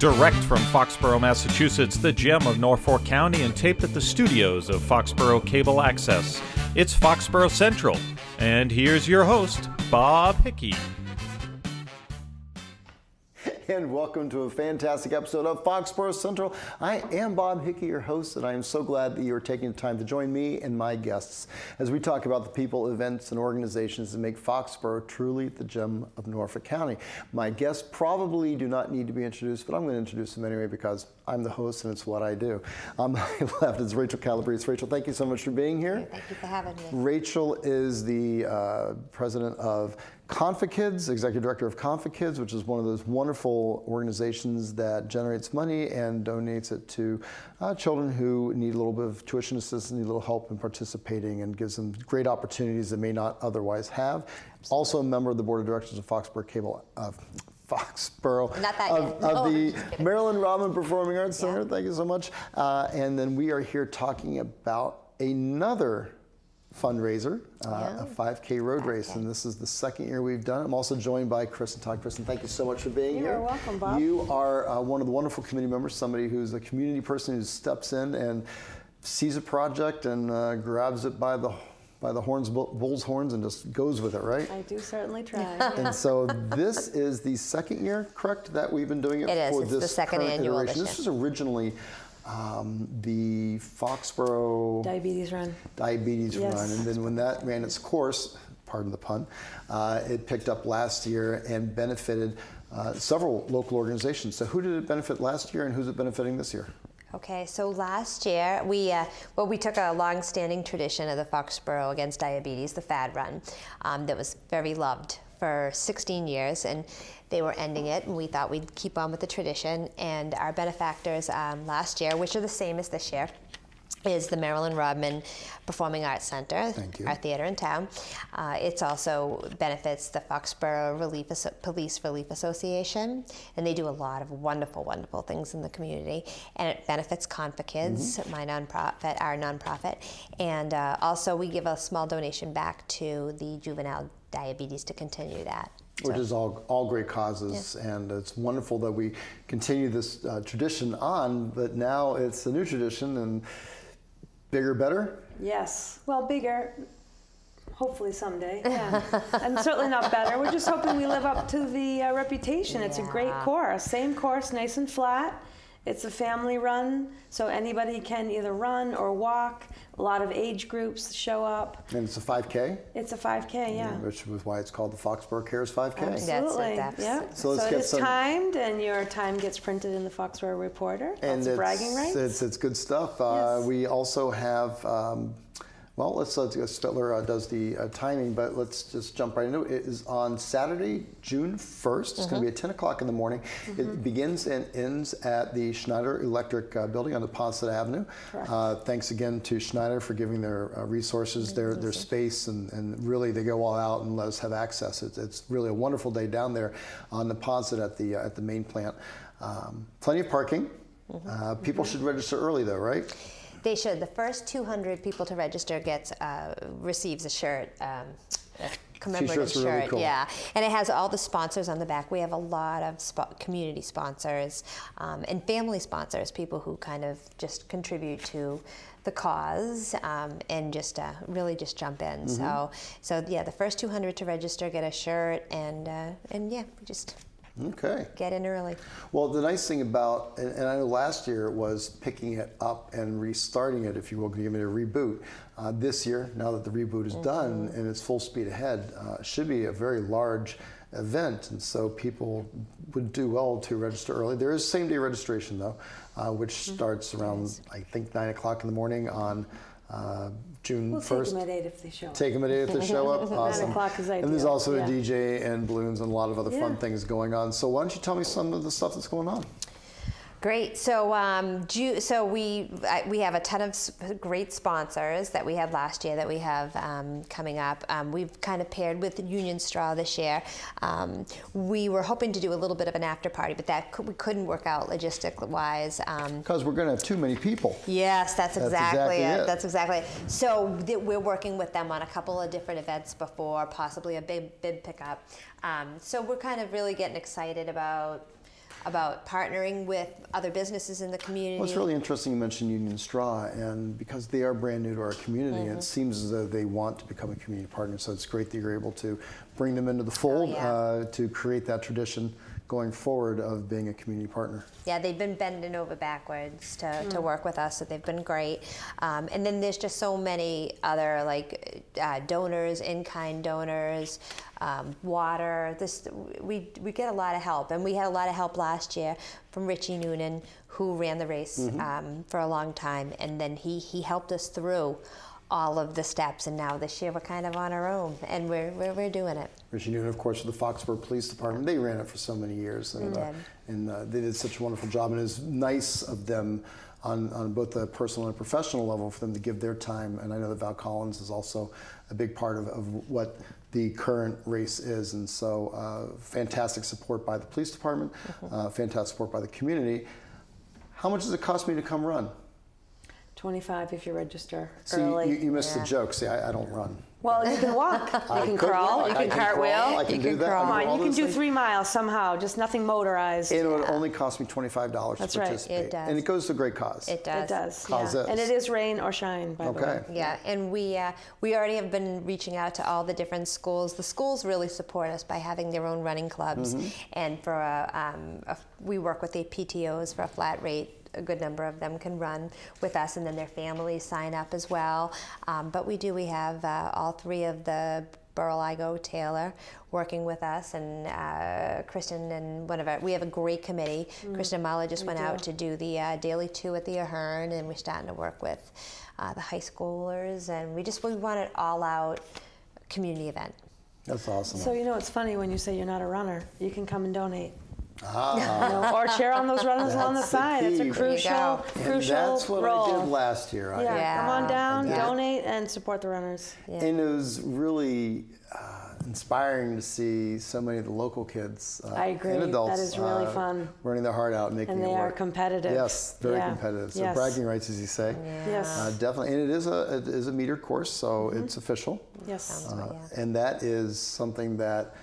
Direct from Foxborough, Massachusetts, the gem of Norfolk County, and taped at the studios of Foxborough Cable Access. It's Foxborough Central, and here's your host, Bob Hickey. And welcome to a fantastic episode of Foxborough Central. I am Bob Hickey, your host, and I am so glad that you are taking the time to join me and my guests as we talk about the people, events, and organizations that make Foxborough truly the gem of Norfolk County. My guests probably do not need to be introduced, but I'm going to introduce them anyway because I'm the host and it's what I do. On my left is Rachel Calabrese. Rachel, thank you so much for being here. Thank you for having me. Rachel is the president of Confikids, executive director of Confikids, which is one of those wonderful organizations that generates money and donates it to children who need a little bit of tuition assistance, need a little help in participating, and gives them great opportunities they may not otherwise have. Absolutely. Also a member of the board of directors of Foxborough Cable. Foxborough of the Marilyn Rodman Performing Arts Center. Thank you so much. And then we are here talking about another fundraiser, a 5K road race, and this is the second year we've done it. I'm also joined by Chris and Todd. Kristen, thank you so much for being here. You're welcome, Bob. You are one of the wonderful committee members, somebody who's a community person who steps in and sees a project and grabs it by the bull's horns and just goes with it, right? I do certainly try. And so this is the second year, correct, that we've been doing it? For It's this the second current annual iteration. edition. This was originally the Foxborough Diabetes Run. Run, and then when that ran its course, pardon the pun, it picked up last year and benefited several local organizations. So who did it benefit last year and who's it benefiting this year? Okay, so last year we took a long-standing tradition of the Foxborough Against Diabetes, the FAD Run, that was very loved for 16 years, and they were ending it, and we thought we'd keep on with the tradition. And our benefactors last year, which are the same as this year, is the Marilyn Rodman Performing Arts Center, our theater in town. It also benefits the Foxborough Police Relief Association, and they do a lot of wonderful, wonderful things in the community. And it benefits Confikids, our nonprofit, and also we give a small donation back to the juvenile diabetes to continue that. Which is all great causes, and it's wonderful that we continue this tradition on, but now it's a new tradition, and bigger, better? Yes. Well, bigger, hopefully someday. Yeah. And certainly not better. We're just hoping we live up to the reputation. It's a great course. Same course, nice and flat. It's a family run, so anybody can either run or walk. A lot of age groups show up. And it's a 5K? It's a 5K, yeah. Which is why it's called the Foxborough Cares 5K. Absolutely, yeah. So it's timed, and your time gets printed in the Foxborough Reporter. And it's bragging rights. It's good stuff. Yes. We also have, Stetler does the timing, but let's just jump right into it. It is on Saturday, June 1st. It's going to be at 10 o'clock in the morning. It begins and ends at the Schneider Electric building on the Ponset Avenue. Thanks again to Schneider for giving their resources, their space, and really they go all out and let us have access. It's really a wonderful day down there on the Ponset at the main plant. Plenty of parking. People should register early though, right? They should. The first 200 people to register receives a shirt, a commemorative shirt. Really cool. Yeah, and it has all the sponsors on the back. We have a lot of community sponsors and family sponsors, people who kind of just contribute to the cause and just really just jump in. So yeah, the first 200 to register get a shirt, and yeah, just. Okay. Get in early. Well, the nice thing about, and I know last year was picking it up and restarting it, if you will, giving it a reboot. This year, now that the reboot is done and it's full speed ahead, should be a very large event, and so people would do well to register early. There is same-day registration though, which starts around, I think, 9 o'clock in the morning on June 1st. We'll take them at 8 if they show up. Take them at 8 if they show up. Awesome. 9 o'clock is ideal. And there's also a DJ and balloons and a lot of other fun things going on. So why don't you tell me some of the stuff that's going on? Great. So we have a ton of great sponsors that we had last year that we have coming up. We've kind of paired with Union Straw this year. We were hoping to do a little bit of an after party, but we couldn't work out logistic-wise. Because we're going to have too many people. Yes, that's exactly it. it. That's exactly it. So we're working with them on a couple of different events before, possibly a big pickup. So we're kind of really getting excited about about partnering with other businesses in the community. Well, it's really interesting you mentioned Union Straw, and because they are brand new to our community, it seems as though they want to become a community partner, so it's great that you're able to bring them into the fold to create that tradition going forward of being a community partner. Yeah, they've been bending over backwards to work with us, so they've been great. And then there's just so many other donors, in-kind donors, water. We get a lot of help, and we had a lot of help last year from Richie Noonan, who ran the race for a long time, and then he helped us through all of the steps, and now this year we're kind of on our own, and we're doing it. Richie Noonan, of course, with the Foxborough Police Department, they ran it for so many years, and they did such a wonderful job, and it was nice of them on both the personal and professional level for them to give their time, and I know that Val Collins is also a big part of what the current race is, and so fantastic support by the police department, fantastic support by the community. How much does it cost me to come run? $25 if you register See, early. you missed the joke. See, I don't run. Well, you can walk, you can crawl, you can cartwheel. I can do that. Come on, you can do 3 miles somehow, just nothing motorized. And it would only cost me $25 That's to right. participate. It does. And it goes to a great cause. It does. It does, Cause yeah. is. And it is rain or shine, by the way. Okay. Yeah, and we already have been reaching out to all the different schools. The schools really support us by having their own running clubs, and for we work with the PTOs for a flat rate. A good number of them can run with us, and then their families sign up as well. But we have all 3 of the Burl-Igo Taylor working with us, and Kristen and we have a great committee. Kristen and Mala just went out to do the Daily 2 at the Ahern, and we're starting to work with the high schoolers, and we want an all-out community event. That's awesome. So it's funny when you say you're not a runner, you can come and donate. Or cheer on those runners on the side. It's a crucial and that's what role. I did last year. Come on down, donate, and support the runners. And it was really inspiring to see so many of the local kids I agree. and adults That is really fun. running their heart out and making And it they work. are competitive. Yes, very competitive. So bragging rights, as you say. Yes. Definitely. And it is a metered course, so it's official. Yes. And that is something that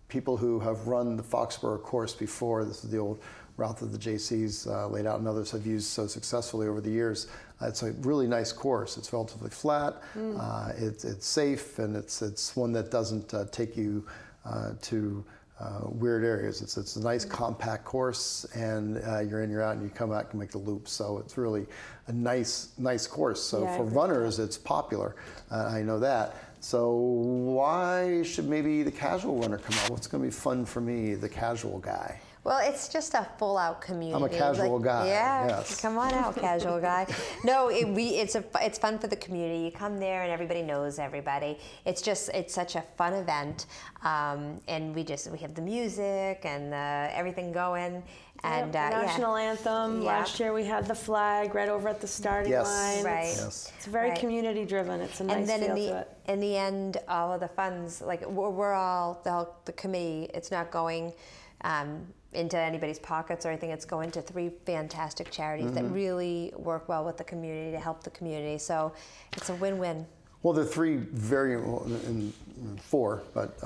people who have run the Foxborough course before, this is the old route that the JCs laid out and others have used so successfully over the years. It's a really nice course. It's relatively flat, it's safe, and it's one that doesn't take you to weird areas. It's a nice compact course, and you're in, you're out, and you come back and make the loop. So it's really a nice course. So for runners, it's popular. I know that. So why should maybe the casual runner come out? What's going to be fun for me, the casual guy? Well, it's just a full-out community. I'm a casual guy. Yeah, yes. Come on out, casual guy. No, it's fun for the community. You come there and everybody knows everybody. It's such a fun event, and we have the music and everything going. And the national anthem. Last year we had the flag right over at the starting line. Right. Yes. It's very community driven. It's a nice feel to it. In the end, all of the funds, we're all the committee. It's not going into anybody's pockets or anything. It's going to 3 fantastic charities that really work well with the community to help the community. So it's a win-win. Well, there are 3 very, 4, but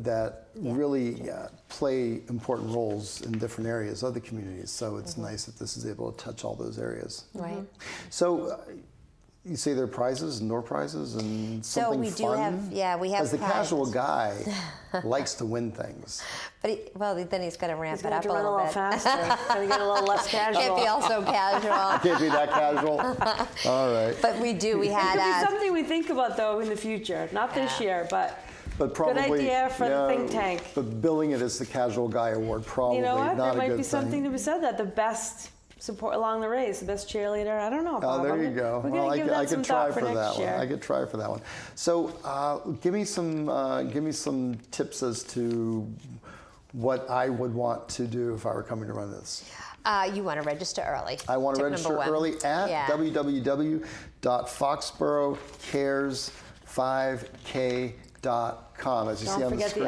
that really play important roles in different areas of the communities. So it's nice that this is able to touch all those areas. Right. So you say there are prizes and door prizes and something we fun? do have, we have Because the prizes. casual guy likes to win things. But then he's got to ramp He's it going up to a run a little little bit. faster. Going to get a little less casual. Can't be also casual. Can't be that casual. All right. But we do. We It had could be something we think about though in the future. Not this year, but probably, good idea for the think tank. But billing it as the casual guy award, probably You know what? not There a might good be thing. something to be said that the best support along the race, the best cheerleader. I don't know. Oh, Bob. there you go. We're Well, gonna give I that some could try thought for that next one. year. I could try for that one. So, give me some tips as to what I would want to do if I were coming to run this. You want to register early. I want to Tip register number 1. early at Yeah. www.foxboroughcares5k.com. As you see Don't on the forget screen.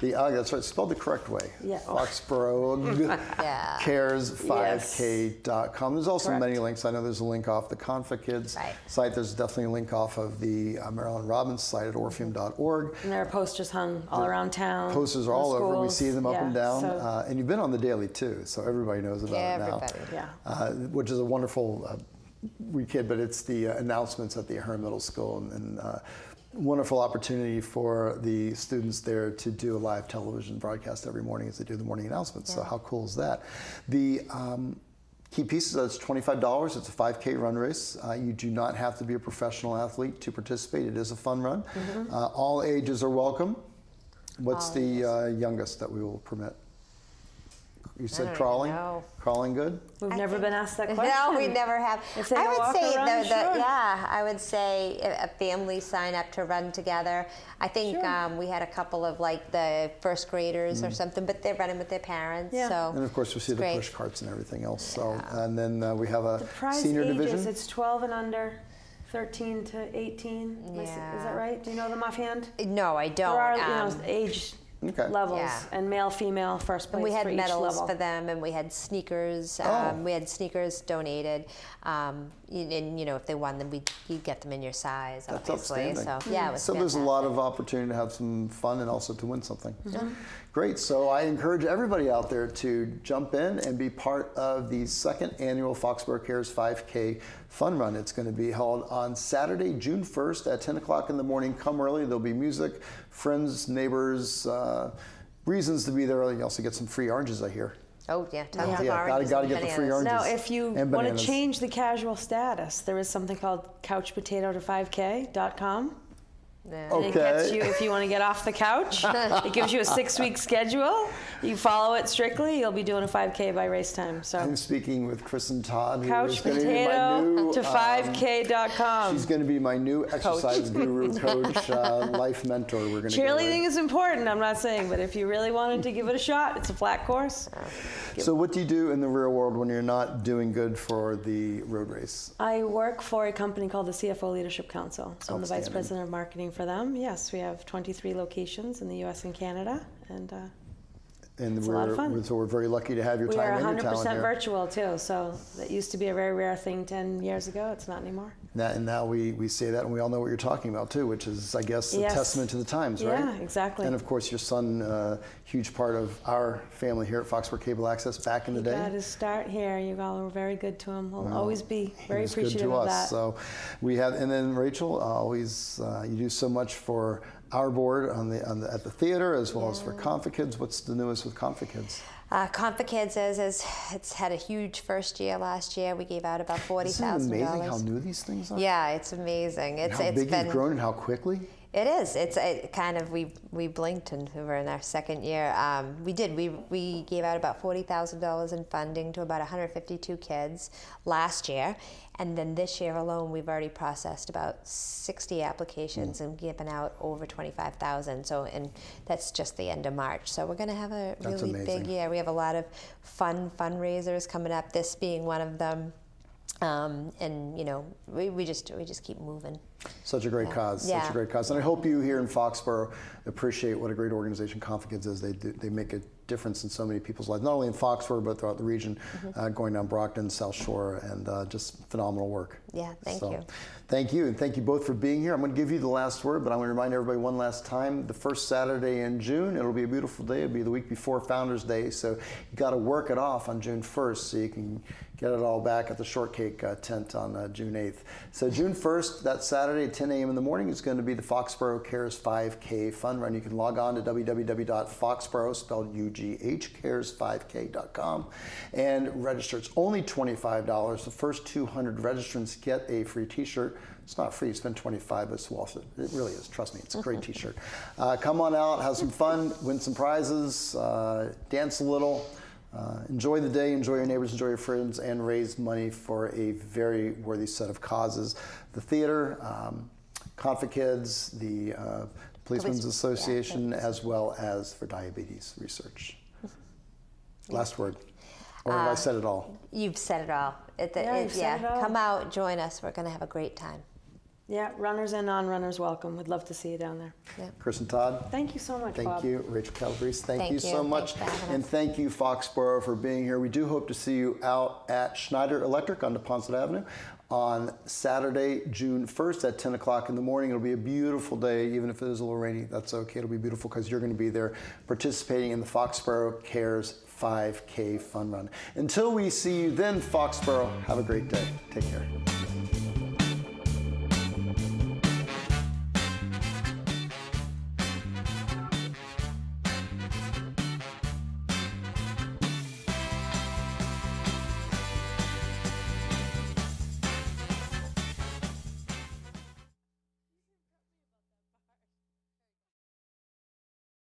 the UGG. That's right, spelled the correct way. Yeah. Foxborough Yeah. cares5k.com. There's also Correct. many links. I know there's a link off the ConfiKids site. There's definitely a link off of the Marilyn Robbins site at orpheum.org. And there are posters hung all around town. Posters are all over. We schools. see them up and down. So, And you've been on the Daily too, so everybody knows about it now. Which is a wonderful kid, but it's the announcements at the Ahern Middle School, and wonderful opportunity for the students there to do a live television broadcast every morning as they do the morning announcements. So how cool is that? The key pieces, that's $25. It's a 5K run race. You do not have to be a professional athlete to participate. It is a fun run. All ages are welcome. What's the youngest that we will permit? You said crawling? Crawling good? We've never been asked that question. No, we never have. If they I go would walk say around, sure. I would say a family sign up to run together. I think we had a couple of like the first graders or something, but they're running with their parents. Yeah. So And of course we see the great. push carts and everything else. So and then we have a The prize senior ages, division. it's 12 and under, 13 to 18. Is that right? Do you know them offhand? No, I don't. There are age levels, and male, female, first place And we had for each medals level. for them, and we had sneakers. We had sneakers donated, and if they won them, you'd get them in your size, That's obviously. outstanding. So it was So there's a fantastic. lot of opportunity to have some fun and also to win something. Great. So I encourage everybody out there to jump in and be part of the second annual Foxborough Cares 5K Fun Run. It's going to be held on Saturday, June 1st at 10 o'clock in the morning. Come early. There'll be music, friends, neighbors, reasons to be there early. You also get some free oranges, I hear. Oh yeah, tons of Yeah, oranges gotta and get the free bananas. oranges. Now, if you and want to bananas. change the casual status, there is something called couchpotato to 5k.com. Yeah. And it gets you, if you want to get off the couch, it gives you a 6-week schedule. You follow it strictly, you'll be doing a 5K by race time. So I'm speaking with Kristen Todd, who couch is going to be my potato new, to 5k.com. she's going to be my new exercise guru, coach, life mentor. We're going to Cheerleading is important, I'm not saying, but if you really wanted to give it a shot, it's a flat course. So what do you do in the real world when you're not doing good for the road race? I work for a company called the CFO Leadership Council. So I'm the Vice Outstanding. President of Marketing for them. Yes, we have 23 locations in the U.S. and Canada, and And it's a lot of fun. So we're very lucky to have your we time are and your talent 100% here. virtual too. So that used to be a very rare thing 10 years ago. It's not anymore. And now we say that, and we all know what you're talking about too, which is, I guess, a Yes. testament to the times, right? Yeah, exactly. And of course, your son, huge part of our family here at Foxborough Cable Access back in the He day. got his start here. You all were very good to him. We'll always be He very was good appreciative to of us. that. So we have, and then Rachel, always you do so much for our board at the theater as well as for ConfiKids. What's the newest with ConfiKids? ConfiKids it's had a huge first year last year. We gave out about $40,000. Isn't it amazing how new these things are? Yeah, it's amazing. And how big you've grown and how quickly? It is. It kind of we blinked and we were in our second year. We gave out about $40,000 in funding to about 152 kids last year, and then this year alone we've already processed about 60 applications and given out over 25,000. So, and that's just the end of March. So we're going to have a really big year. We have a lot of fun fundraisers coming up. This being one of them. And we just keep moving. Such a great cause. Such a great cause. And I hope you here in Foxborough appreciate what a great organization ConfiKids is. They make a difference in so many people's lives, not only in Foxborough but throughout the region, going down Brockton, South Shore, and just phenomenal work. Yeah, thank you. Thank you, and thank you both for being here. I'm going to give you the last word, but I'm going to remind everybody one last time, the first Saturday in June, it'll be a beautiful day. It'll be the week before Founders Day, so you got to work it off on June 1st so you can get it all back at the shortcake tent on June 8th. So June 1st, that Saturday at 10 a.m. in the morning, is going to be the Foxborough Cares 5K Fun Run. You can log on to www.foxborough, spelled UGH, cares5k.com, and register. It's only $25. The first 200 registrants get a free t-shirt. It's not free, spend $25, but it's worth it. It really is, trust me, it's a great t-shirt. Come on out, have some fun, win some prizes, dance a little, enjoy the day, enjoy your neighbors, enjoy your friends, and raise money for a very worthy set of causes. The theater, ConfiKids, the Policemen's Association, as well as for diabetes research. Last word. Or have I said it all? You've said it all. You've said it all. Come out, join us. We're going to have a great time. Yeah, runners and non-runners welcome. We'd love to see you down there. Chris and Todd. Thank you so much, Thank Bob. you. Rachel Calabrese, thank you you. so much. Thanks for having And us. thank you, Foxborough, for being here. We do hope to see you out at Schneider Electric on Neponset Avenue on Saturday, June 1st at 10 o'clock in the morning. It'll be a beautiful day, even if it is a little rainy. That's okay. It'll be beautiful because you're going to be there participating in the Foxborough Cares 5K Fun Run. Until we see you then, Foxborough, have a great day. Take care.